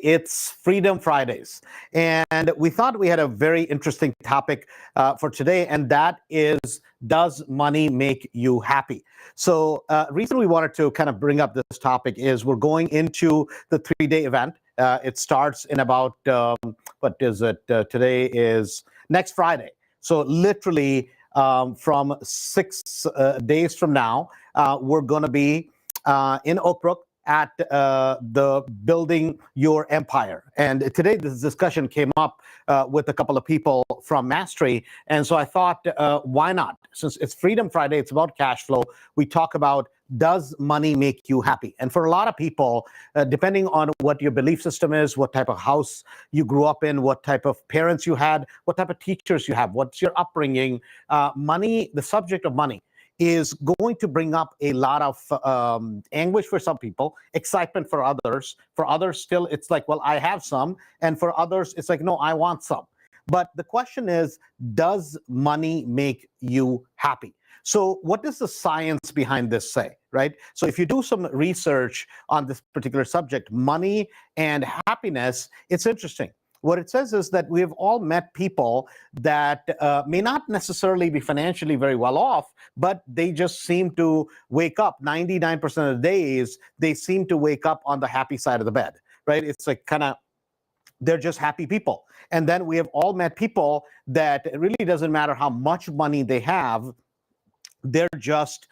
It's Freedom Fridays. And we thought we had a very interesting topic for today, and that is, does money make you happy? So, reason we wanted to kind of bring up this topic is we're going into the 3-day event. It starts in about, what is it? Today is next Friday. So, literally, from 6 days from now, we're going to be in Oak Brook at the Building Your Empire. And today this discussion came up with a couple of people from Mastery. And so I thought, why not? Since it's Freedom Friday, it's about cash flow. We talk about, does money make you happy? And for a lot of people, depending on what your belief system is, what type of house you grew up in, what type of parents you had, what type of teachers you have, what's your upbringing, money, the subject of money is going to bring up a lot of anguish for some people, excitement for others. For others, still, it's like, well, I have some. And for others, it's like, no, I want some. But the question is, does money make you happy? So what does the science behind this say, right? So if you do some research on this particular subject, money and happiness, it's interesting. What it says is that we have all met people that may not necessarily be financially very well off, but they just seem to wake up 99% of the days, they seem to wake up on the happy side of the bed, right? It's like kind of, they're just happy people. And then we have all met people that it really doesn't matter how much money they have, they're just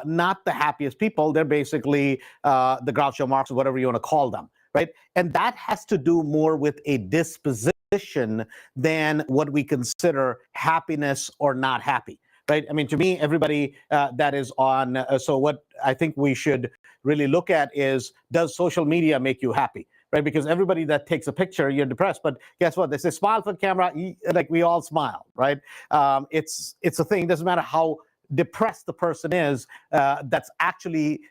not the happiest people. They're basically the Groucho Marx, or whatever you want to call them, right? And that has to do more with a disposition than what we consider happiness or not happy, right? I mean, to me, everybody that is on, so what I think we should really look at is, does social media make you happy? Right? Because everybody that takes a picture, you're depressed. But guess what? They say, smile for the camera, like we all smile, right? It's a thing. It doesn't matter how depressed the person is that's actually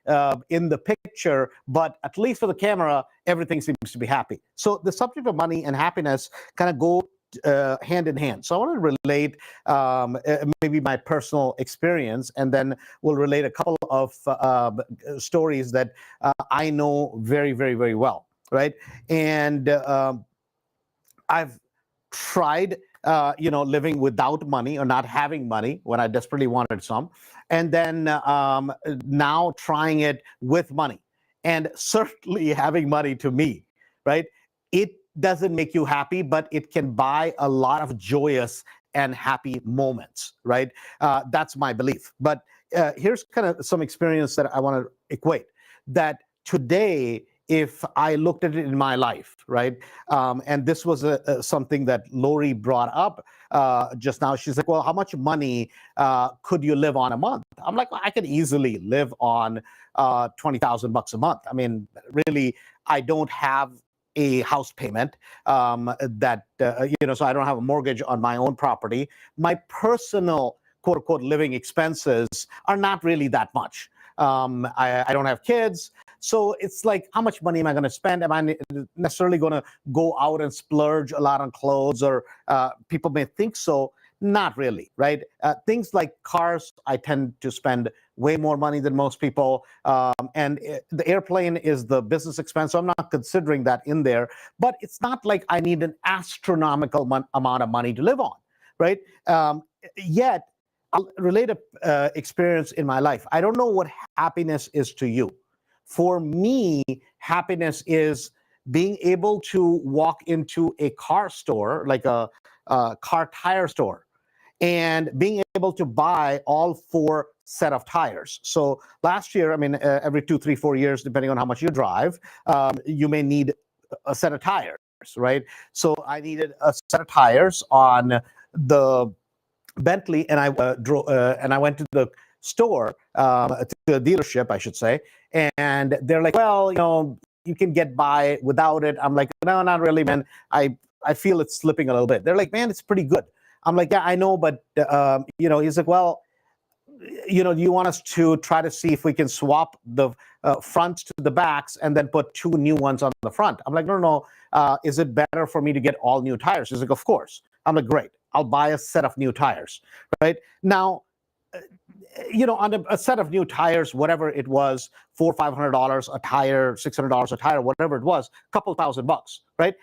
in the picture, but at least for the camera, everything seems to be happy. So the subject of money and happiness kind of go hand in hand. So I want to relate maybe my personal experience, and then we'll relate a couple of stories that I know very, very, very well, right? And I've tried living without money or not having money when I desperately wanted some. And then now trying it with money, and certainly having money, to me, right? It doesn't make you happy, but it can buy a lot of joyous and happy moments, right? That's my belief. But here's kind of some experience that I want to equate. That today, if I looked at it in my life, right? And this was something that Lori brought up just now. She's like, well, how much money could you live on a month? I'm like, well, I could easily live on $20,000 a month. I mean, really, I don't have a house payment so I don't have a mortgage on my own property. My personal, quote unquote, living expenses are not really that much. I don't have kids. So it's like, how much money am I going to spend? Am I necessarily going to go out and splurge a lot on clothes? Or people may think so. Not really, right? Things like cars, I tend to spend way more money than most people. And the airplane is the business expense, so I'm not considering that in there. But it's not like I need an astronomical amount of money to live on, right? Yet, I'll relate a experience in my life. I don't know what happiness is to you. For me, happiness is being able to walk into a car store, like a car tire store, and being able to buy all 4 set of tires. So last year, I mean, every 2, 3, 4 years, depending on how much you drive, you may need a set of tires, right? So I needed a set of tires on the Bentley, and I drove, and I went to the store, to the dealership, I should say, and they're like, well, you can get by without it. I'm like, no, not really, man. I feel it's slipping a little bit. They're like, man, it's pretty good. I'm like, yeah, I know, but he's like, well, do you want us to try to see if we can swap the fronts to the backs and then put 2 new ones on the front? I'm like, no. Is it better for me to get all new tires? He's like, of course. I'm like, great. I'll buy a set of new tires, right? Now, on a set of new tires, whatever it was, $400-500 a tire, $600 a tire, whatever it was, couple $1,000, right?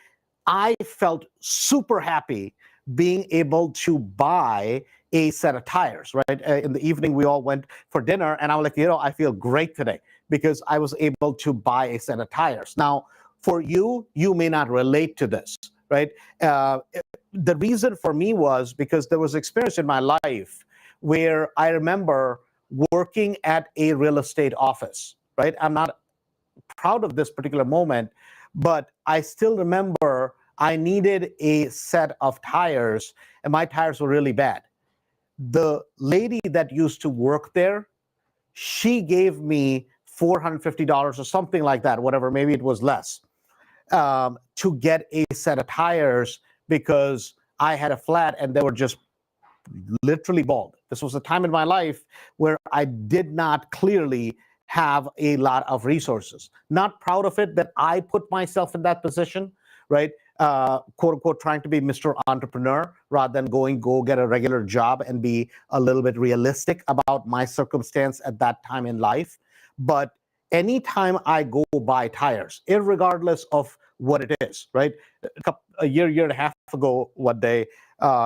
I felt super happy being able to buy a set of tires, right? In the evening, we all went for dinner, and I was like, I feel great today because I was able to buy a set of tires. Now, for you, you may not relate to this, right? The reason for me was because there was experience in my life where I remember working at a real estate office, right? I'm not proud of this particular moment, but I still remember I needed a set of tires, and my tires were really bad. The lady that used to work there, she gave me $450 or something like that, whatever, maybe it was less, to get a set of tires because I had a flat and they were just literally bald. This was a time in my life where I did not clearly have a lot of resources. Not proud of it that I put myself in that position, right? Quote unquote, trying to be Mr. Entrepreneur rather than go get a regular job and be a little bit realistic about my circumstance at that time in life. But anytime I go buy tires, irregardless of what it is, right? A year and a half ago, one day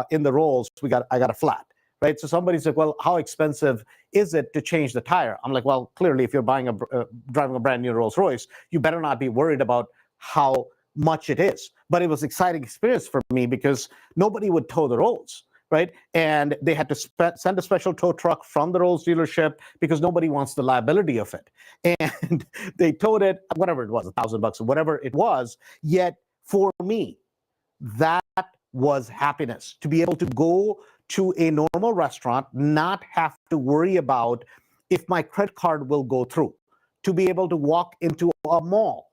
in the Rolls, I got a flat, right? So somebody's like, well, how expensive is it to change the tire? I'm like, well, clearly, if you're driving a brand new Rolls Royce, you better not be worried about how much it is. But it was exciting experience for me because nobody would tow the Rolls, right? And they had to send a special tow truck from the Rolls dealership because nobody wants the liability of it. And they towed it, whatever it was, $1,000 or whatever it was. Yet for me, that was happiness, to be able to go to a normal restaurant, not have to worry about if my credit card will go through, to be able to walk into a mall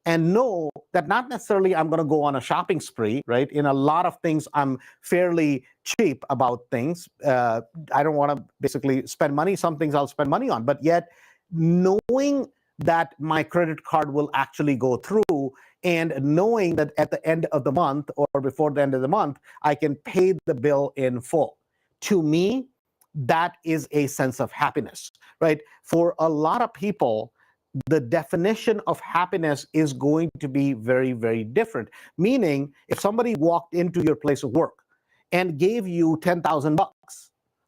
and know that not necessarily I'm going to go on a shopping spree, right? In a lot of things, I'm fairly cheap about things. I don't want to basically spend money. Some things I'll spend money on, but yet knowing that my credit card will actually go through and knowing that at the end of the month or before the end of the month, I can pay the bill in full. To me, that is a sense of happiness, right? For a lot of people, the definition of happiness is going to be very, very different. Meaning, if somebody walked into your place of work and gave you $10,000,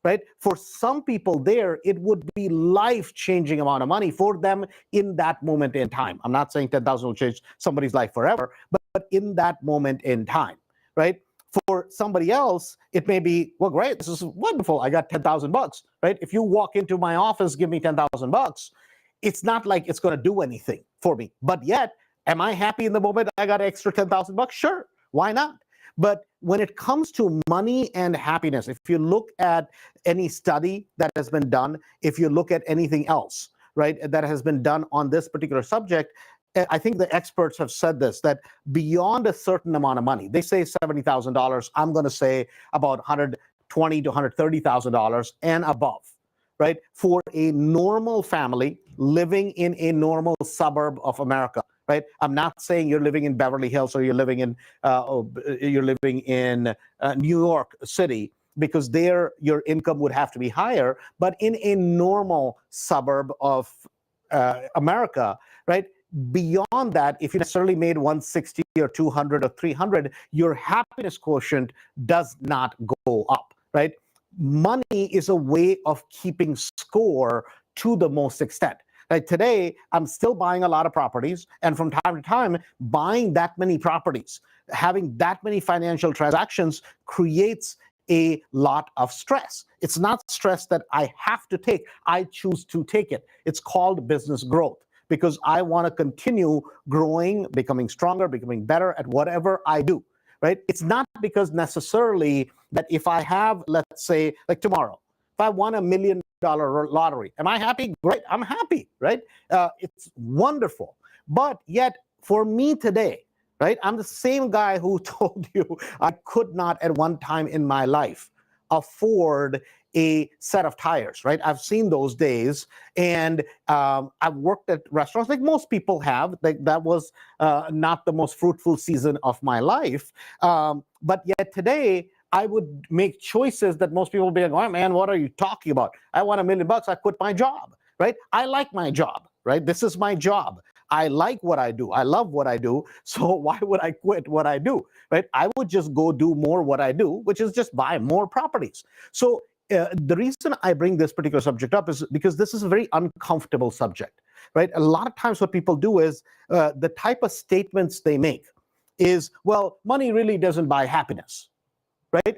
right? For some people there, it would be life-changing amount of money for them in that moment in time. I'm not saying 10,000 will change somebody's life forever, but in that moment in time, right? For somebody else, it may be, well, great, this is wonderful. I got $10,000, right? If you walk into my office, give me $10,000, it's not like it's going to do anything for me. But yet, am I happy in the moment I got an extra $10,000? Sure, why not? But when it comes to money and happiness, if you look at any study that has been done, if you look at anything else, right, that has been done on this particular subject, I think the experts have said this, that beyond a certain amount of money, they say $70,000, I'm going to say about $120,000 to $130,000 and above, right? For a normal family living in a normal suburb of America, right? I'm not saying you're living in Beverly Hills or you're living in New York City, because there your income would have to be higher. But in a normal suburb of America, right? Beyond that, if you necessarily made 160 or 200 or 300, your happiness quotient does not go up, right? Money is a way of keeping score to the most extent. Like today, I'm still buying a lot of properties, and from time to time, buying that many properties, having that many financial transactions creates a lot of stress. It's not stress that I have to take, I choose to take it. It's called business growth, because I want to continue growing, becoming stronger, becoming better at whatever I do, right? It's not because necessarily that if I have, let's say, like tomorrow, if I won $1 million lottery, am I happy? Great, I'm happy, right? It's wonderful. But yet, for me today, right, I'm the same guy who told you I could not at one time in my life afford a set of tires, right? I've seen those days, and I've worked at restaurants like most people have. Like that was not the most fruitful season of my life, but yet today I would make choices that most people would be like, oh man, what are you talking about? I want $1 million, I quit my job, right? I like my job, right? This is my job. I like what I do. I love what I do. So why would I quit what I do, right? I would just go do more what I do, which is just buy more properties. So the reason I bring this particular subject up is because this is a very uncomfortable subject, right? A lot of times what people do is the type of statements they make is, well, money really doesn't buy happiness, right?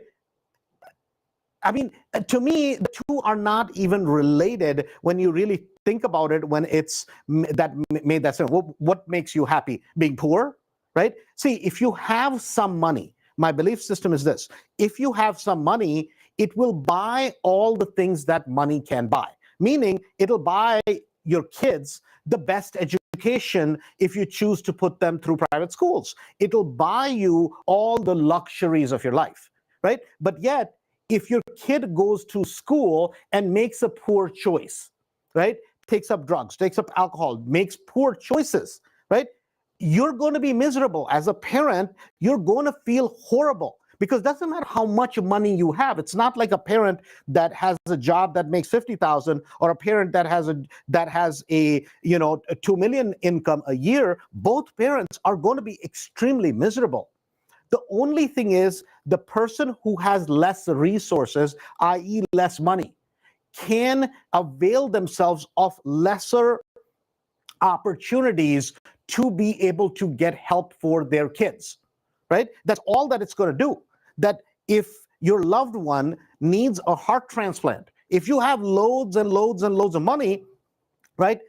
I mean, to me, the two are not even related when you really think about it. When it's that made that sense. What makes you happy? Being poor, right? See, if you have some money, my belief system is this: if you have some money, it will buy all the things that money can buy. Meaning, it'll buy your kids the best education if you choose to put them through private schools. It'll buy you all the luxuries of your life, right? But yet, if your kid goes to school and makes a poor choice, right? Takes up drugs, takes up alcohol, makes poor choices, right? You're going to be miserable. As a parent, you're going to feel horrible because it doesn't matter how much money you have. It's not like a parent that has a job that makes 50,000 or a parent that has a a 2 million income a year. Both parents are going to be extremely miserable. The only thing is the person who has less resources, i.e. less money, can avail themselves of lesser opportunities to be able to get help for their kids, right? That's all that it's going to do. That if your loved one needs a heart transplant, if you have loads and loads and loads of money, right?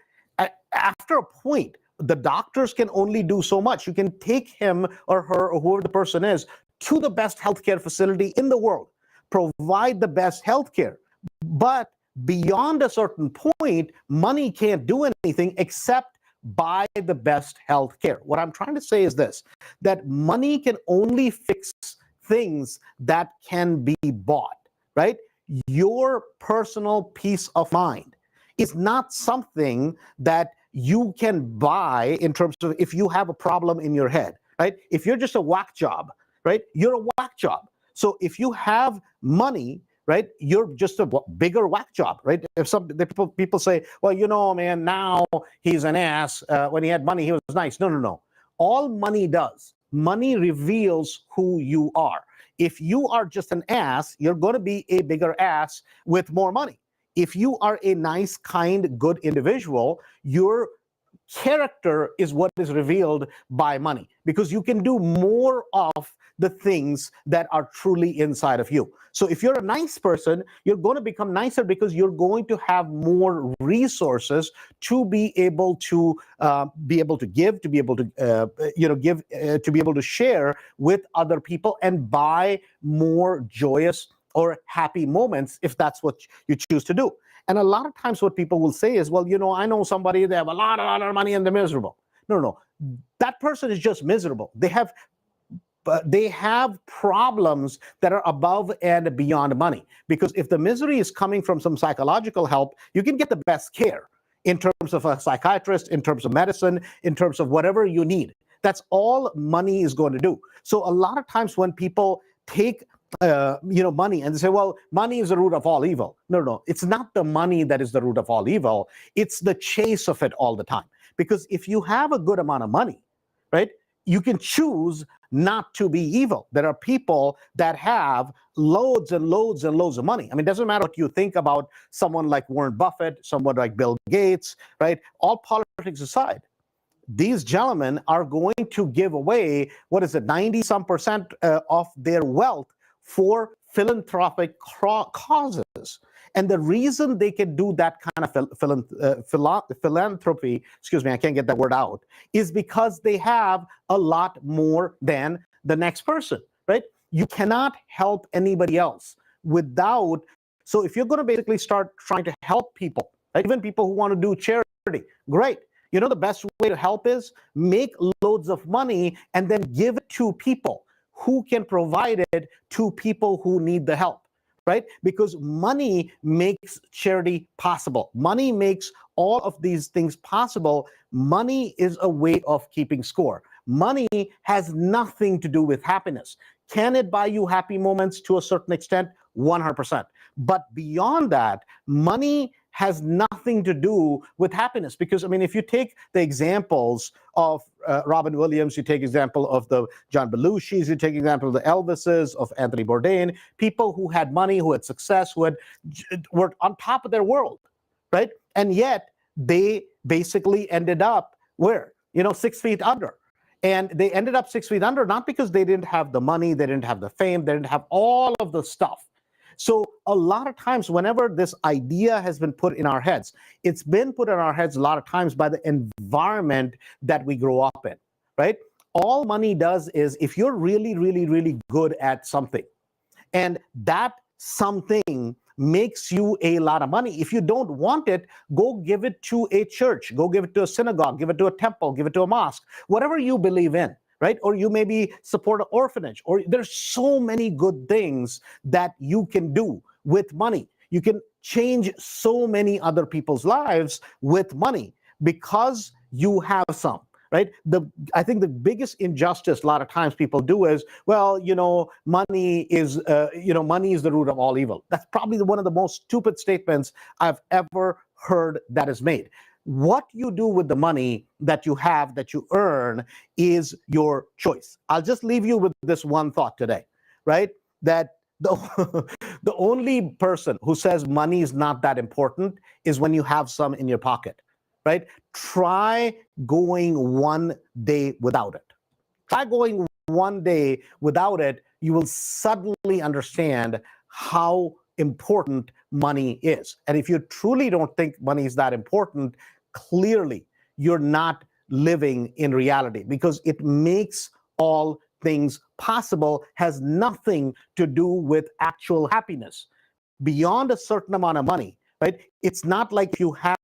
After a point, the doctors can only do so much. You can take him or her or whoever the person is to the best healthcare facility in the world, provide the best healthcare. But beyond a certain point, money can't do anything except buy the best healthcare. What I'm trying to say is this, that money can only fix things that can be bought, right? Your personal peace of mind is not something that you can buy in terms of if you have a problem in your head, right? If you're just a whack job, right? You're a whack job. So if you have money, right, you're just a bigger whack job, right? If people say, well, man, now he's an ass. When he had money, he was nice. No. All money does, money reveals who you are. If you are just an ass, you're going to be a bigger ass with more money. If you are a nice, kind, good individual, your character is what is revealed by money because you can do more of the things that are truly inside of you. So if you're a nice person, you're going to become nicer because you're going to have more resources to be able to give, to be able to give, to be able to share with other people and buy more joyous or happy moments if that's what you choose to do. And a lot of times what people will say is, well, I know somebody, they have a lot of money and they're miserable. No. That person is just miserable. They have problems that are above and beyond money. Because if the misery is coming from some psychological help, you can get the best care in terms of a psychiatrist, in terms of medicine, in terms of whatever you need. That's all money is going to do. So a lot of times when people take money and they say, well, money is the root of all evil. No. It's not the money that is the root of all evil. It's the chase of it all the time. Because if you have a good amount of money, right, you can choose not to be evil. There are people that have loads and loads and loads of money. I mean, it doesn't matter what you think about someone like Warren Buffett, someone like Bill Gates, right? All politics aside, these gentlemen are going to give away, 90-some% of their wealth for philanthropic causes. And the reason they can do that kind of philanthropy, I can't get that word out, is because they have a lot more than the next person, right? You cannot help anybody else without, so if you're going to basically start trying to help people, right? Even people who want to do charity, great. The best way to help is make loads of money and then give it to people who can provide it to people who need the help, right? Because money makes charity possible. Money makes all of these things possible. Money is a way of keeping score. Money has nothing to do with happiness. Can it buy you happy moments to a certain extent? 100%. But beyond that, money has nothing to do with happiness. Because, I mean, if you take the examples of Robin Williams, you take example of the John Belushis, you take example of the Elvises, of Anthony Bourdain, people who had money, who had success, were on top of their world, right? And yet they basically ended up where? 6 feet under. And they ended up 6 feet under, not because they didn't have the money, they didn't have the fame, they didn't have all of the stuff. So a lot of times, whenever this idea has been put in our heads, it's been put in our heads a lot of times by the environment that we grow up in, right? All money does is, if you're really, really, really good at something, and that something makes you a lot of money, if you don't want it, go give it to a church, go give it to a synagogue, give it to a temple, give it to a mosque, whatever you believe in, right? Or you maybe support an orphanage, or there's so many good things that you can do with money. You can change so many other people's lives with money because you have some. Right? I think the biggest injustice a lot of times people do is, well, money is the root of all evil. That's probably one of the most stupid statements I've ever heard that is made. What you do with the money that you have, that you earn, is your choice. I'll just leave you with this one thought today, right? That the only person who says money is not that important is when you have some in your pocket. Right? Try going one day without it. Try going one day without it. You will suddenly understand how important money is. And if you truly don't think money is that important, clearly you're not living in reality, because it makes all things possible, has nothing to do with actual happiness. Beyond a certain amount of money, right? It's not like you have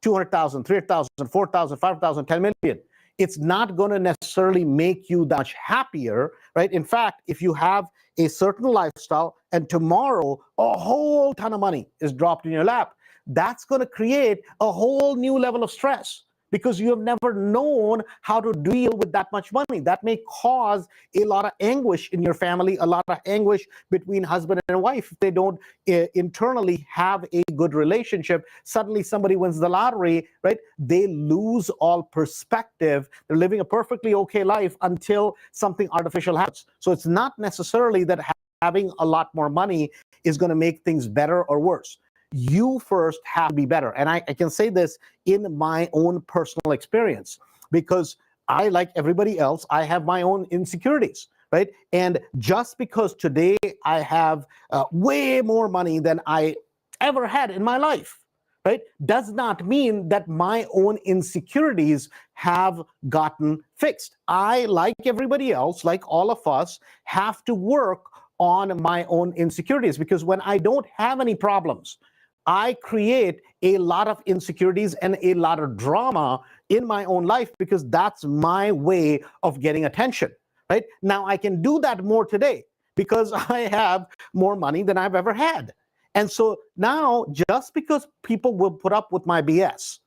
200,000, 300,000, 4,000, 5,000, 10 million. It's not going to necessarily make you that much happier, right? In fact, if you have a certain lifestyle and tomorrow a whole ton of money is dropped in your lap, that's going to create a whole new level of stress, because you have never known how to deal with that much money. That may cause a lot of anguish in your family, a lot of anguish between husband and wife. If they don't internally have a good relationship, suddenly somebody wins the lottery, right? They lose all perspective. They're living a perfectly okay life until something artificial happens. So it's not necessarily that having a lot more money is going to make things better or worse. You first have to be better. And I can say this in my own personal experience, because I, like everybody else, I have my own insecurities, right? And just because today I have way more money than I ever had in my life, right, does not mean that my own insecurities have gotten fixed. I, like everybody else, like all of us, have to work on my own insecurities, because when I don't have any problems, I create a lot of insecurities and a lot of drama in my own life, because that's my way of getting attention, right? Now, I can do that more today because I have more money than I've ever had. And so now, just because people will put up with my BS,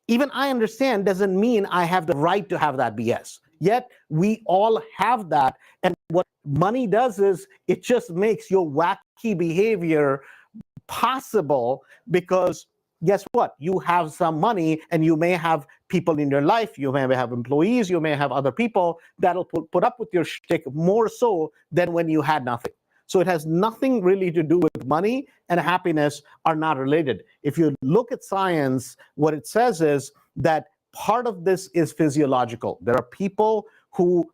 even I understand, doesn't mean I have the right to have that BS. Yet we all have that. And what money does is it just makes your wacky behavior possible, because guess what? You have some money, and you may have people in your life, you may have employees, you may have other people that'll put up with your shtick more so than when you had nothing. So it has nothing really to do with money, and happiness are not related. If you look at science, what it says is that part of this is physiological. There are people who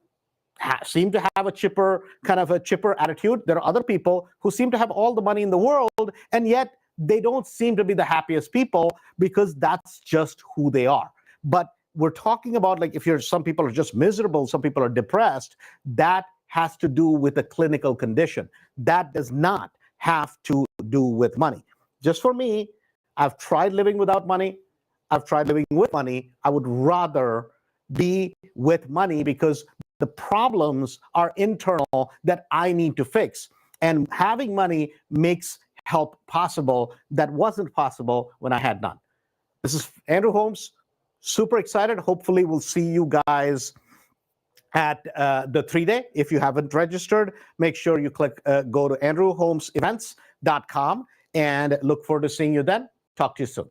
seem to have a chipper attitude. There are other people who seem to have all the money in the world, and yet they don't seem to be the happiest people, because that's just who they are. But we're talking about, like, some people are just miserable, some people are depressed, that has to do with a clinical condition. That does not have to do with money. Just for me, I've tried living without money. I've tried living with money. I would rather be with money, because the problems are internal that I need to fix. And having money makes help possible that wasn't possible when I had none. This is Andrew Holmes. Super excited. Hopefully we'll see you guys at the 3-day. If you haven't registered, make sure you go to andrewholmesevents.com and look forward to seeing you then. Talk to you soon.